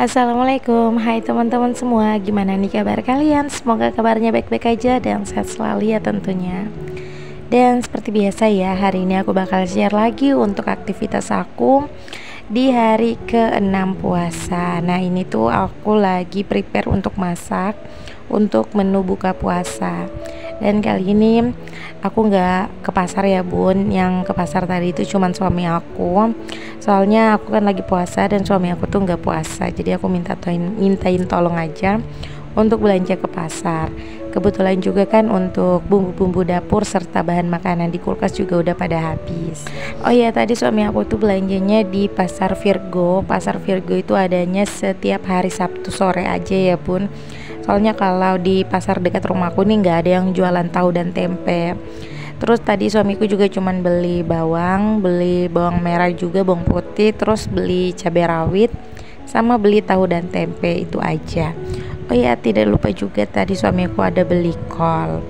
Assalamualaikum, hai teman-teman semua. Gimana nih kabar kalian? Semoga kabarnya baik-baik aja dan sehat selalu ya tentunya. Dan seperti biasa ya, hari ini aku bakal share lagi untuk aktivitas aku di hari ke-6 puasa. Nah ini tuh aku lagi prepare untuk masak untuk menu buka puasa. Dan kali ini aku nggak ke pasar ya bun, yang ke pasar tadi itu cuman suami aku. Soalnya aku kan lagi puasa dan suami aku tuh nggak puasa, jadi aku mintain tolong aja untuk belanja ke pasar. Kebetulan juga kan untuk bumbu-bumbu dapur serta bahan makanan di kulkas juga udah pada habis. Oh iya, tadi suami aku tuh belanjanya di Pasar Virgo. Pasar Virgo itu adanya setiap hari Sabtu sore aja ya bun. Soalnya kalau di pasar dekat rumahku nih nggak ada yang jualan tahu dan tempe. Terus tadi suamiku juga cuman beli bawang merah juga, bawang putih, terus beli cabai rawit, sama beli tahu dan tempe, itu aja. Oh ya, tidak lupa juga tadi suamiku ada beli kol.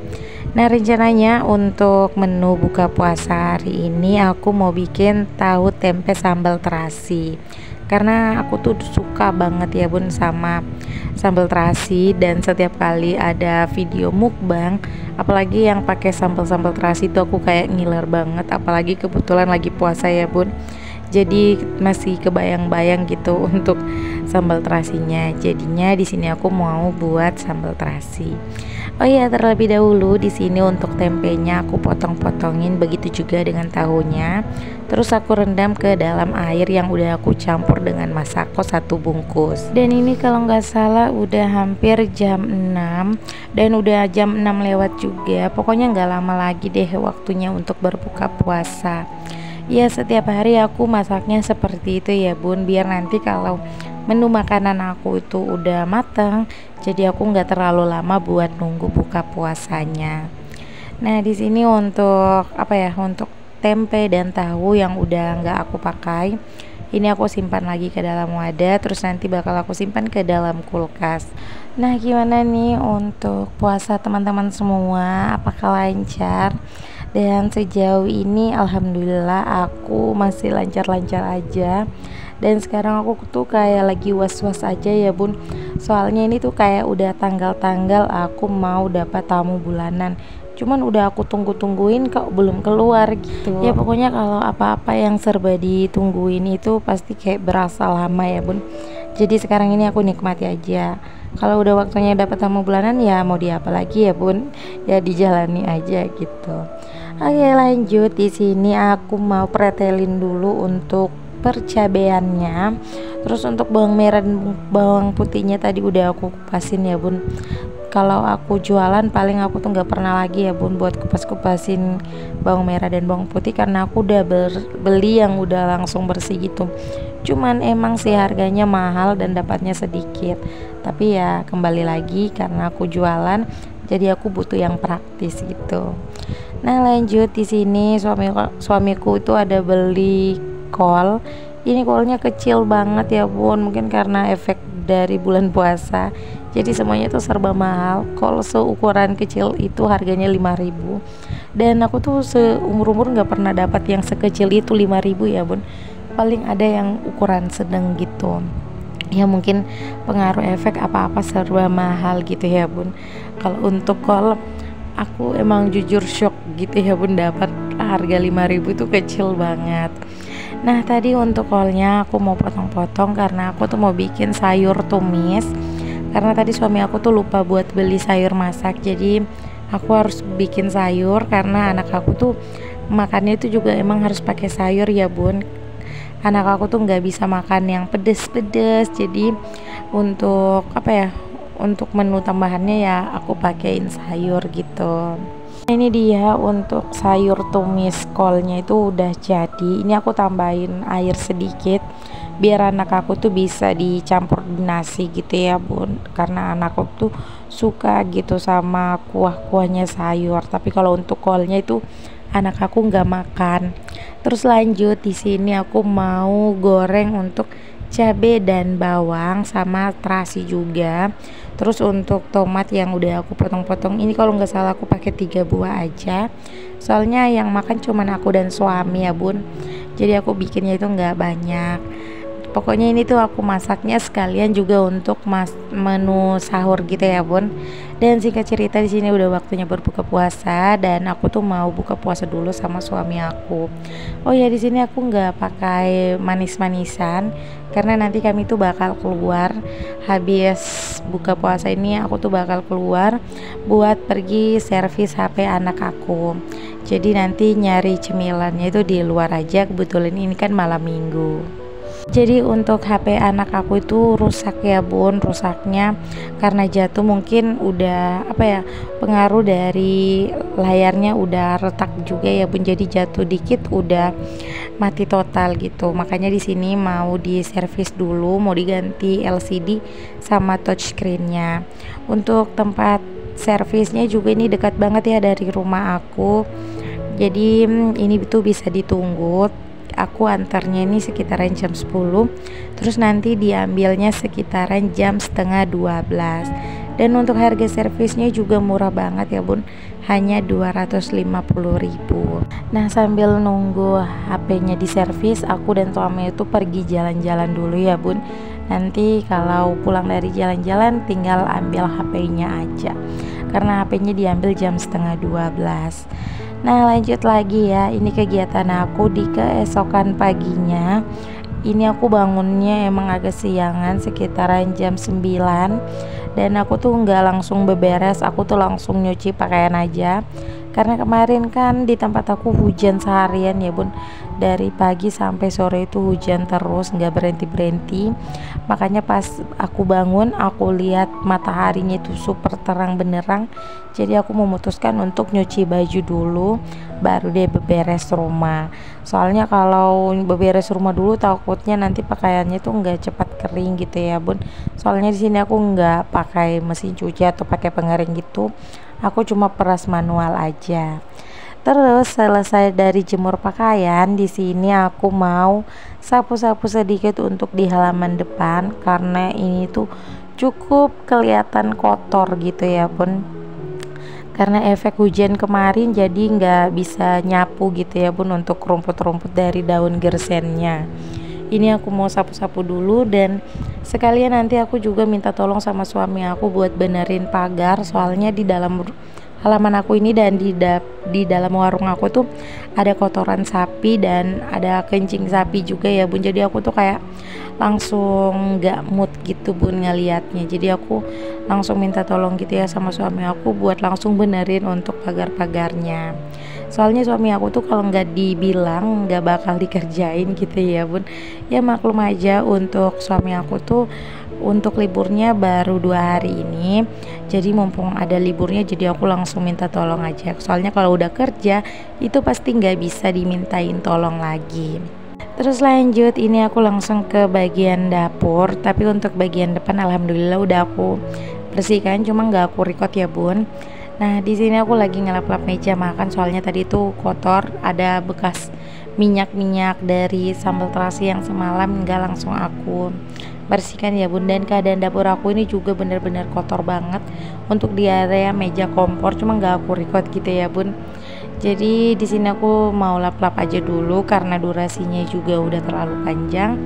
Nah rencananya untuk menu buka puasa hari ini aku mau bikin tahu tempe sambal terasi, karena aku tuh suka banget ya bun sama sambal terasi, dan setiap kali ada video mukbang apalagi yang pakai sambal terasi itu aku kayak ngiler banget, apalagi kebetulan lagi puasa ya bun, jadi masih kebayang-bayang gitu untuk sambal terasinya. Jadinya di sini aku mau buat sambal terasi. Oh iya, terlebih dahulu di sini untuk tempenya aku potong-potongin, begitu juga dengan tahunya. Terus aku rendam ke dalam air yang udah aku campur dengan masako 1 bungkus. Dan ini kalau nggak salah udah hampir jam 6 dan udah jam 6 lewat juga. Pokoknya nggak lama lagi deh waktunya untuk berbuka puasa. Ya setiap hari aku masaknya seperti itu ya bun, biar nanti kalau menu makanan aku itu udah matang, jadi aku nggak terlalu lama buat nunggu buka puasanya. Nah di sini untuk untuk tempe dan tahu yang udah nggak aku pakai, ini aku simpan lagi ke dalam wadah, terus nanti bakal aku simpan ke dalam kulkas. Nah gimana nih untuk puasa teman-teman semua, apakah lancar? Dan sejauh ini alhamdulillah aku masih lancar-lancar aja. Dan sekarang aku tuh kayak lagi was-was aja ya bun, soalnya ini tuh kayak udah tanggal-tanggal aku mau dapat tamu bulanan, cuman udah aku tungguin kok belum keluar gitu. Ya pokoknya kalau apa-apa yang serba ditungguin itu pasti kayak berasa lama ya bun. Jadi sekarang ini aku nikmati aja. Kalau udah waktunya dapat tamu bulanan ya mau diapa lagi ya bun, ya dijalani aja gitu. Oke lanjut, di sini aku mau pretelin dulu untuk percabeannya. Terus untuk bawang merah dan bawang putihnya tadi udah aku kupasin ya bun. Kalau aku jualan paling aku tuh nggak pernah lagi ya bun buat kupas-kupasin bawang merah dan bawang putih, karena aku udah beli yang udah langsung bersih gitu. Cuman emang sih harganya mahal dan dapatnya sedikit, tapi ya kembali lagi karena aku jualan jadi aku butuh yang praktis gitu. Nah lanjut, di sini suamiku itu ada beli kol. Ini kolnya kecil banget ya bun, mungkin karena efek dari bulan puasa, jadi semuanya tuh serba mahal. Kol seukuran kecil itu harganya 5.000, dan aku tuh seumur-umur nggak pernah dapat yang sekecil itu 5.000 ya bun. Paling ada yang ukuran sedang gitu ya, mungkin pengaruh efek apa-apa serba mahal gitu ya bun. Kalau untuk kol aku emang jujur shock gitu ya bun, dapat harga 5.000 itu kecil banget. Nah tadi untuk kolnya aku mau potong-potong karena aku tuh mau bikin sayur tumis, karena tadi suami aku tuh lupa buat beli sayur masak, jadi aku harus bikin sayur karena anak aku tuh makannya itu juga emang harus pakai sayur ya bun. Anak aku tuh nggak bisa makan yang pedes-pedes, jadi untuk untuk menu tambahannya ya aku pakein sayur gitu. Ini dia untuk sayur tumis kolnya itu udah jadi. Ini aku tambahin air sedikit biar anak aku tuh bisa dicampur di nasi gitu ya bun, karena anak aku tuh suka gitu sama kuah-kuahnya sayur. Tapi kalau untuk kolnya itu anak aku nggak makan. Terus lanjut, di sini aku mau goreng untuk cabai dan bawang sama terasi juga. Terus untuk tomat yang udah aku potong-potong ini kalau nggak salah aku pakai 3 buah aja, soalnya yang makan cuman aku dan suami ya bun, jadi aku bikinnya itu nggak banyak. Pokoknya ini tuh aku masaknya sekalian juga untuk menu sahur gitu ya bun. Dan singkat cerita di sini udah waktunya berbuka puasa dan aku tuh mau buka puasa dulu sama suami aku. Oh ya, di sini aku nggak pakai manis-manisan karena nanti kami tuh bakal keluar habis buka puasa ini. Aku tuh bakal keluar buat pergi servis HP anak aku. Jadi nanti nyari cemilannya itu di luar aja. Kebetulan ini kan malam minggu. Jadi untuk HP anak aku itu rusak ya bun, rusaknya karena jatuh, mungkin udah pengaruh dari layarnya udah retak juga ya bun, jadi jatuh dikit udah mati total gitu. Makanya di sini mau diservis dulu, mau diganti LCD sama touchscreennya. Untuk tempat servisnya juga ini dekat banget ya dari rumah aku, jadi ini tuh bisa ditunggu. Aku antarnya ini sekitaran jam 10, terus nanti diambilnya sekitaran jam setengah 12. Dan untuk harga servisnya juga murah banget ya bun, hanya 250.000. Nah sambil nunggu HP-nya diservis, aku dan suami itu pergi jalan-jalan dulu ya bun. Nanti kalau pulang dari jalan-jalan tinggal ambil HP-nya aja, karena HP-nya diambil jam setengah 12. Nah lanjut lagi ya, ini kegiatan aku di keesokan paginya. Ini aku bangunnya emang agak siangan, sekitaran jam 9. Dan aku tuh nggak langsung beberes, aku tuh langsung nyuci pakaian aja. Karena kemarin kan di tempat aku hujan seharian ya bun, dari pagi sampai sore itu hujan terus, nggak berhenti-berhenti. Makanya pas aku bangun, aku lihat mataharinya itu super terang benderang. Jadi aku memutuskan untuk nyuci baju dulu, baru deh beberes rumah. Soalnya kalau beberes rumah dulu takutnya nanti pakaiannya tuh nggak cepat kering gitu ya bun. Soalnya di sini aku nggak pakai mesin cuci atau pakai pengering gitu, aku cuma peras manual aja. Terus selesai dari jemur pakaian, di sini aku mau sapu-sapu sedikit untuk di halaman depan karena ini tuh cukup kelihatan kotor gitu ya bun. Karena efek hujan kemarin jadi nggak bisa nyapu gitu ya bun untuk rumput-rumput dari daun gersennya. Ini aku mau sapu-sapu dulu, dan sekalian nanti aku juga minta tolong sama suami aku buat benerin pagar. Soalnya di dalam halaman aku ini dan di dalam warung aku tuh ada kotoran sapi dan ada kencing sapi juga ya bun. Jadi aku tuh kayak langsung nggak mood gitu bun ngeliatnya. Jadi aku langsung minta tolong gitu ya sama suami aku buat langsung benerin untuk pagar-pagarnya. Soalnya suami aku tuh kalau nggak dibilang nggak bakal dikerjain gitu ya bun. Ya maklum aja, untuk suami aku tuh untuk liburnya baru 2 hari ini, jadi mumpung ada liburnya jadi aku langsung minta tolong aja. Soalnya kalau udah kerja itu pasti nggak bisa dimintain tolong lagi. Terus lanjut, ini aku langsung ke bagian dapur, tapi untuk bagian depan alhamdulillah udah aku bersihkan, cuma nggak aku record ya bun. Nah di sini aku lagi ngelap-lap meja makan, soalnya tadi tuh kotor, ada bekas minyak-minyak dari sambal terasi yang semalam, nggak langsung aku bersihkan ya bun. Dan keadaan dapur aku ini juga bener-bener kotor banget untuk di area meja kompor, cuma nggak aku record gitu ya bun. Jadi di sini aku mau lap-lap aja dulu karena durasinya juga udah terlalu panjang.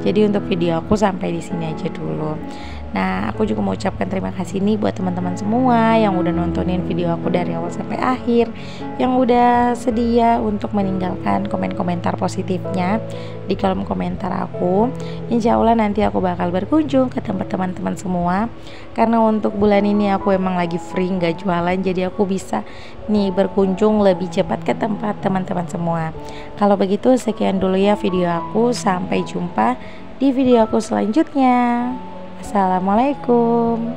Jadi untuk video aku sampai di sini aja dulu. Nah, aku juga mau ucapkan terima kasih nih buat teman-teman semua yang udah nontonin video aku dari awal sampai akhir, yang udah sedia untuk meninggalkan komen-komentar positifnya di kolom komentar aku. Insya Allah nanti aku bakal berkunjung ke tempat teman-teman semua, karena untuk bulan ini aku emang lagi free nggak jualan, jadi aku bisa nih berkunjung lebih cepat ke tempat teman-teman semua. Kalau begitu sekian dulu ya video aku, sampai jumpa di video aku selanjutnya. Assalamualaikum.